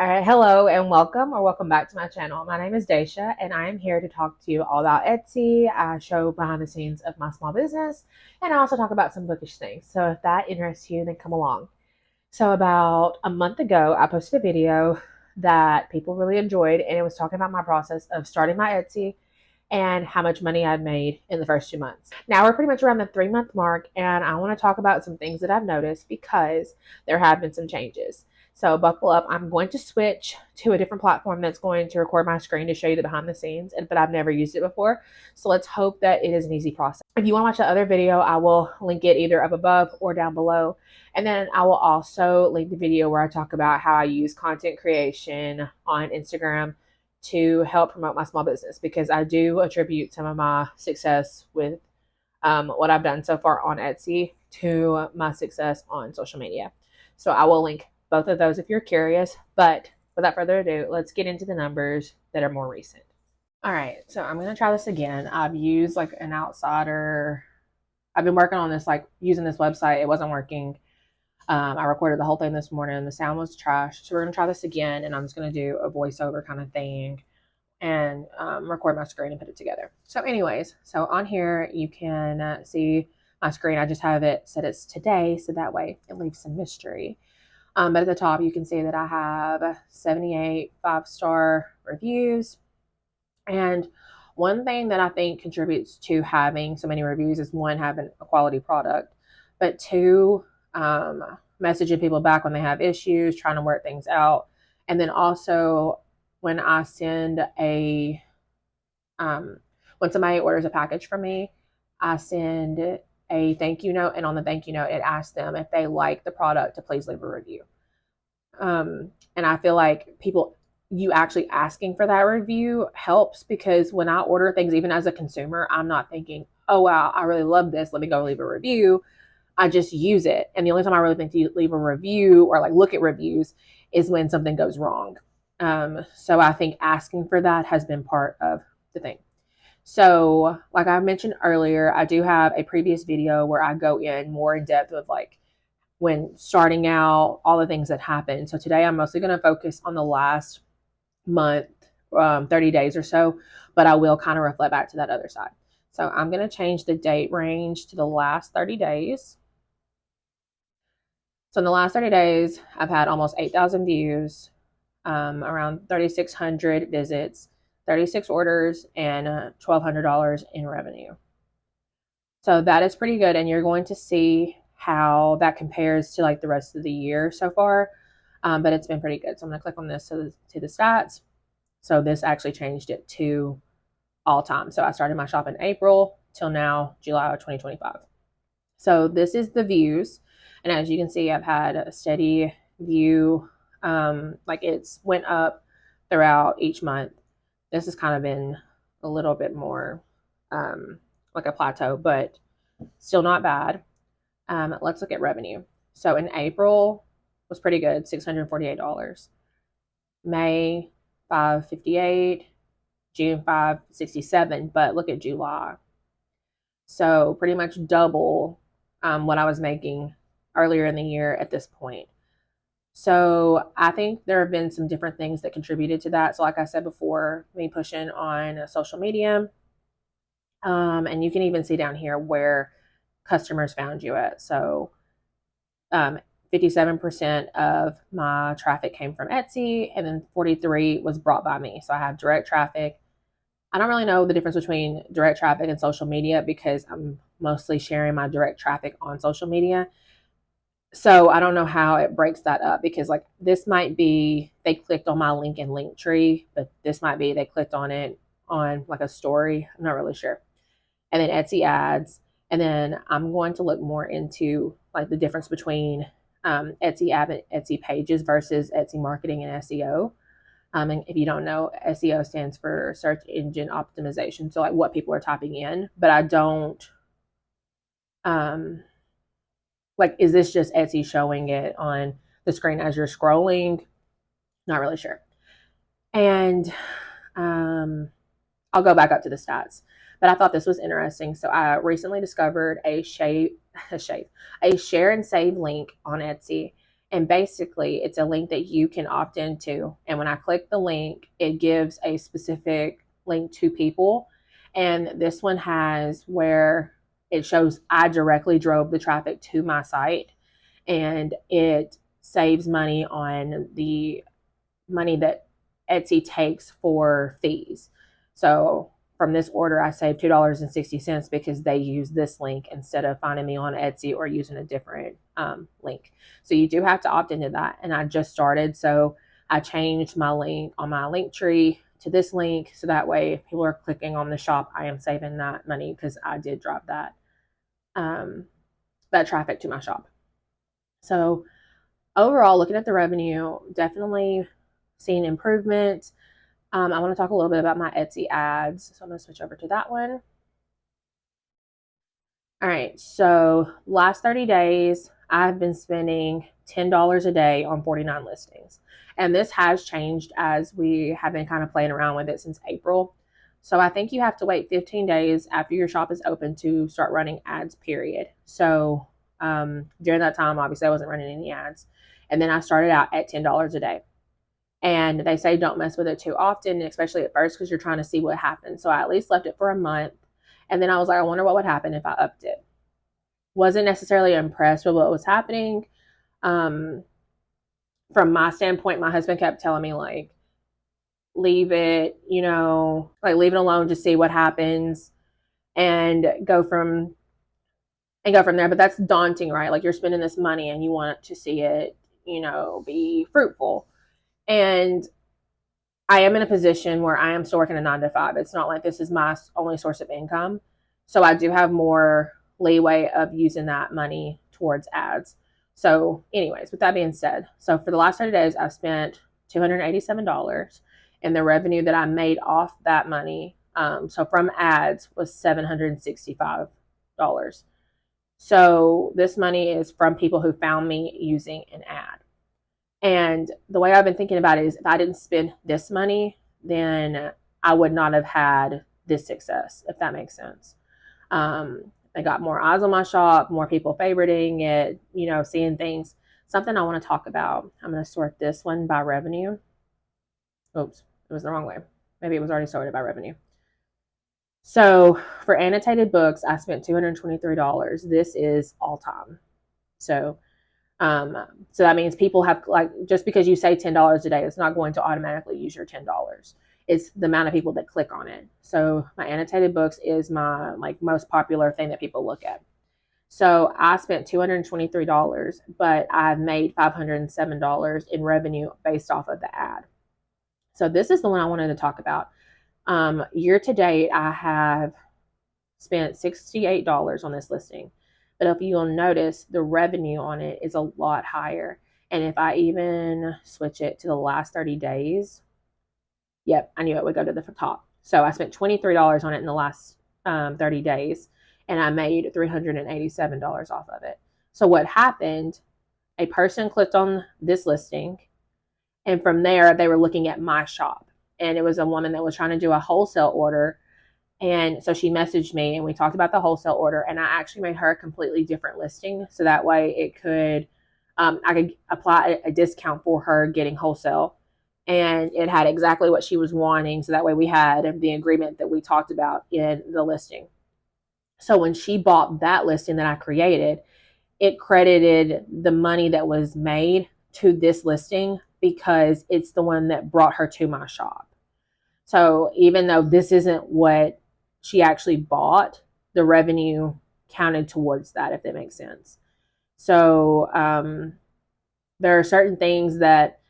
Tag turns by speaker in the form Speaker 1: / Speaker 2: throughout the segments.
Speaker 1: All right, hello and welcome back to my channel. My name is Daisha and I am here to talk to you all about Etsy. I show behind the scenes of my small business and I also talk about some bookish things. So if that interests you, then come along. So about a month ago, I posted a video that people really enjoyed and it was talking about my process of starting my Etsy and how much money I'd made in the first 2 months. Now we're pretty much around the 3 month mark, and I want to talk about some things that I've noticed because there have been some changes. So buckle up. I'm going to switch to a different platform that's going to record my screen to show you the behind the scenes, but I've never used it before. So let's hope that it is an easy process. If you want to watch the other video, I will link it either up above or down below. And then I will also link the video where I talk about how I use content creation on Instagram to help promote my small business, because I do attribute some of my success with what I've done so far on Etsy to my success on social media. So I will link both of those if you're curious. But without further ado, let's get into the numbers that are more recent. All right, so I'm going to try this again. I've used like an outsider. I've been working on this, like using this website. It wasn't working. I recorded the whole thing this morning and the sound was trash. So we're going to try this again, and I'm just going to do a voiceover kind of thing and record my screen and put it together. So anyways, so on here you can see my screen. I just have it set as today, so that way it leaves some mystery. But at the top you can see that I have 78 5-star reviews. And one thing that I think contributes to having so many reviews is, one, having a quality product, but two, messaging people back when they have issues, trying to work things out. And then also when I send when somebody orders a package from me, I send a thank you note, and on the thank you note, it asks them if they like the product to please leave a review. And I feel like you actually asking for that review helps, because when I order things, even as a consumer, I'm not thinking, oh wow, I really love this, let me go leave a review. I just use it. And the only time I really think to leave a review or like look at reviews is when something goes wrong. So I think asking for that has been part of the thing. So like I mentioned earlier, I do have a previous video where I go in more in depth with like when starting out, all the things that happened. So today I'm mostly going to focus on the last month, 30 days or so, but I will kind of reflect back to that other side. So I'm going to change the date range to the last 30 days. So in the last 30 days, I've had almost 8,000 views, around 3,600 visits, 36 orders, and $1,200 in revenue. So that is pretty good. And you're going to see how that compares to like the rest of the year so far. But it's been pretty good. So I'm going to click on this to the stats. So this actually changed it to all time. So I started my shop in April till now, July of 2025. So this is the views. And as you can see, I've had a steady view. Like it's went up throughout each month. This has kind of been a little bit more like a plateau, but still not bad. Let's look at revenue. So in April was pretty good, $648. May, $558. June, $567. But look at July. So pretty much double what I was making earlier in the year at this point. So I think there have been some different things that contributed to that. So like I said before, me pushing on social media. And you can even see down here where customers found you at. So 57% of my traffic came from Etsy, and then 43 was brought by me. So I have direct traffic. I don't really know the difference between direct traffic and social media, because I'm mostly sharing my direct traffic on social media. So I don't know how it breaks that up, because like this might be they clicked on my link in Linktree, but this might be they clicked on it on like a story. I'm not really sure. And then Etsy ads. And then I'm going to look more into like the difference between Etsy ad and Etsy pages versus Etsy marketing and SEO. And if you don't know, SEO stands for search engine optimization. So like what people are typing in, but I don't, like, is this just Etsy showing it on the screen as you're scrolling? Not really sure. And I'll go back up to the stats, but I thought this was interesting. So I recently discovered a share and save link on Etsy. And basically, it's a link that you can opt into. And when I click the link, it gives a specific link to people. And this one has where it shows I directly drove the traffic to my site, and it saves money on the money that Etsy takes for fees. So from this order, I saved $2.60 because they use this link instead of finding me on Etsy or using a different link. So you do have to opt into that. And I just started, so I changed my link on my link tree to this link, so that way if people are clicking on the shop, I am saving that money because I did drive that traffic to my shop. So overall, looking at the revenue, definitely seeing improvement. I want to talk a little bit about my Etsy ads. So I'm going to switch over to that one. All right. So last 30 days, I've been spending $10 a day on 49 listings. And this has changed as we have been kind of playing around with it since April. So I think you have to wait 15 days after your shop is open to start running ads, period. So during that time, obviously, I wasn't running any ads. And then I started out at $10 a day. And they say don't mess with it too often, especially at first, because you're trying to see what happens. So I at least left it for a month. And then I was like, I wonder what would happen if I upped it. Wasn't necessarily impressed with what was happening. From my standpoint, my husband kept telling me, like, leave it, like leave it alone, just see what happens and go from there. But that's daunting, right? Like, you're spending this money and you want to see it, be fruitful. And I am in a position where I am still working a 9 to 5. It's not like this is my only source of income. So I do have more leeway of using that money towards ads. So anyways, with that being said, so for the last 30 days, I've spent $287, and the revenue that I made off that money, so from ads, was $765. So this money is from people who found me using an ad. And the way I've been thinking about it is, if I didn't spend this money, then I would not have had this success, if that makes sense. I got more eyes on my shop, more people favoriting it, seeing things. Something I want to talk about. I'm going to sort this one by revenue. Oops, it was the wrong way. Maybe it was already sorted by revenue. So for annotated books, I spent $223. This is all time. So that means people have, like, just because you say $10 a day, it's not going to automatically use your $10. It's the amount of people that click on it. So my annotated books is my most popular thing that people look at. So I spent $223, but I've made $507 in revenue based off of the ad. So this is the one I wanted to talk about. Year to date, I have spent $68 on this listing. But if you'll notice, the revenue on it is a lot higher. And if I even switch it to the last 30 days, yep, I knew it would go to the top. So I spent $23 on it in the last 30 days, and I made $387 off of it. So what happened, a person clicked on this listing, and from there, they were looking at my shop. And it was a woman that was trying to do a wholesale order. And so she messaged me and we talked about the wholesale order, and I actually made her a completely different listing. So that way I could apply a discount for her getting wholesale, and it had exactly what she was wanting. So that way we had the agreement that we talked about in the listing. So when she bought that listing that I created, it credited the money that was made to this listing because it's the one that brought her to my shop. So even though this isn't what she actually bought, the revenue counted towards that, if that makes sense. So there are certain things that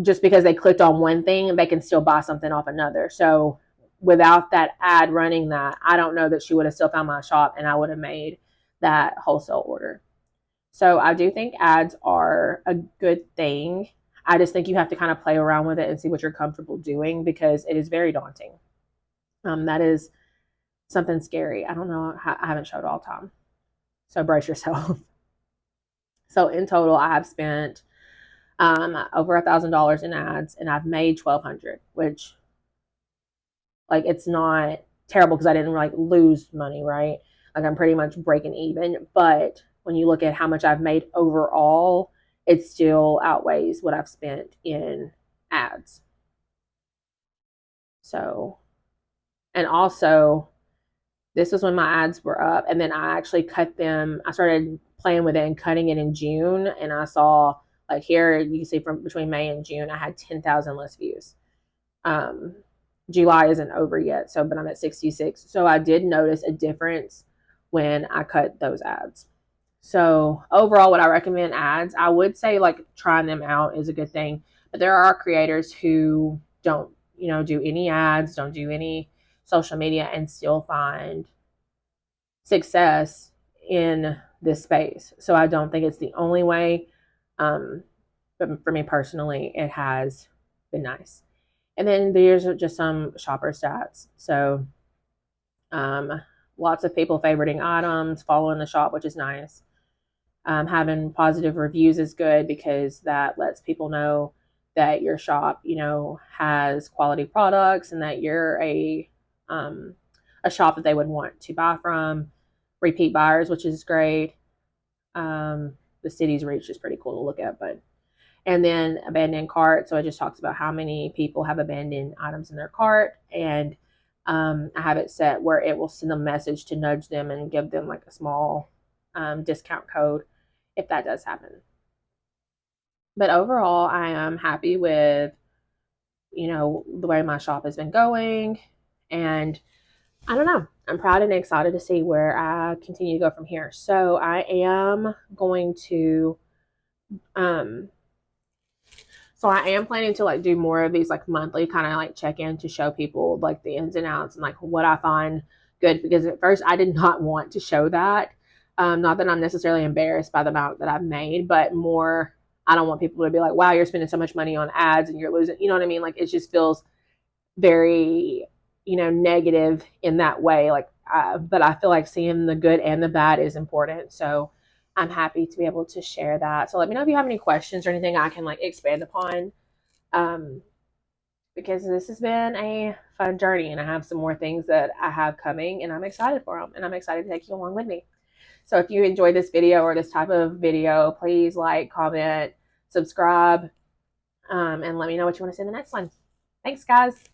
Speaker 1: just because they clicked on one thing, they can still buy something off another. So without that ad running that, I don't know that she would have still found my shop and I would have made that wholesale order. So I do think ads are a good thing. I just think you have to kind of play around with it and see what you're comfortable doing, because it is very daunting. That is something scary. I don't know. I haven't showed all time. So brace yourself. So in total, I have spent over $1,000 in ads, and I've made $1,200, which, like, it's not terrible because I didn't lose money, right? Like, I'm pretty much breaking even, but when you look at how much I've made overall, it still outweighs what I've spent in ads. So, and also, this was when my ads were up, and then I actually cut them. I started playing with it and cutting it in June, and I saw, like, here you can see from between May and June, I had 10,000 less views. July isn't over yet, so but I'm at 66. So I did notice a difference when I cut those ads. So overall, would I recommend ads? I would say like trying them out is a good thing, but there are creators who don't, do any ads, don't do any social media, and still find success in this space. So I don't think it's the only way. But for me personally, it has been nice. And then there's just some shopper stats. So lots of people favoriting items, following the shop, which is nice. Having positive reviews is good because that lets people know that your shop, has quality products and that you're a shop that they would want to buy from. Repeat buyers, which is great. The city's reach is pretty cool to look at, and then abandoned cart. So it just talks about how many people have abandoned items in their cart, and I have it set where it will send a message to nudge them and give them like a small discount code if that does happen. But overall, I am happy with, the way my shop has been going. And I don't know, I'm proud and excited to see where I continue to go from here. So I am going to, so I am planning to like do more of these like monthly kind of like check-in to show people like the ins and outs and like what I find good, because at first I did not want to show that. Not that I'm necessarily embarrassed by the amount that I've made, but more, I don't want people to be like, wow, you're spending so much money on ads and you're losing, you know what I mean? Like it just feels very, negative in that way. Like, but I feel like seeing the good and the bad is important. So I'm happy to be able to share that. So let me know if you have any questions or anything I can like expand upon. Because this has been a fun journey and I have some more things that I have coming and I'm excited for them and I'm excited to take you along with me. So if you enjoyed this video or this type of video, please like, comment, subscribe, and let me know what you want to see in the next one. Thanks, guys.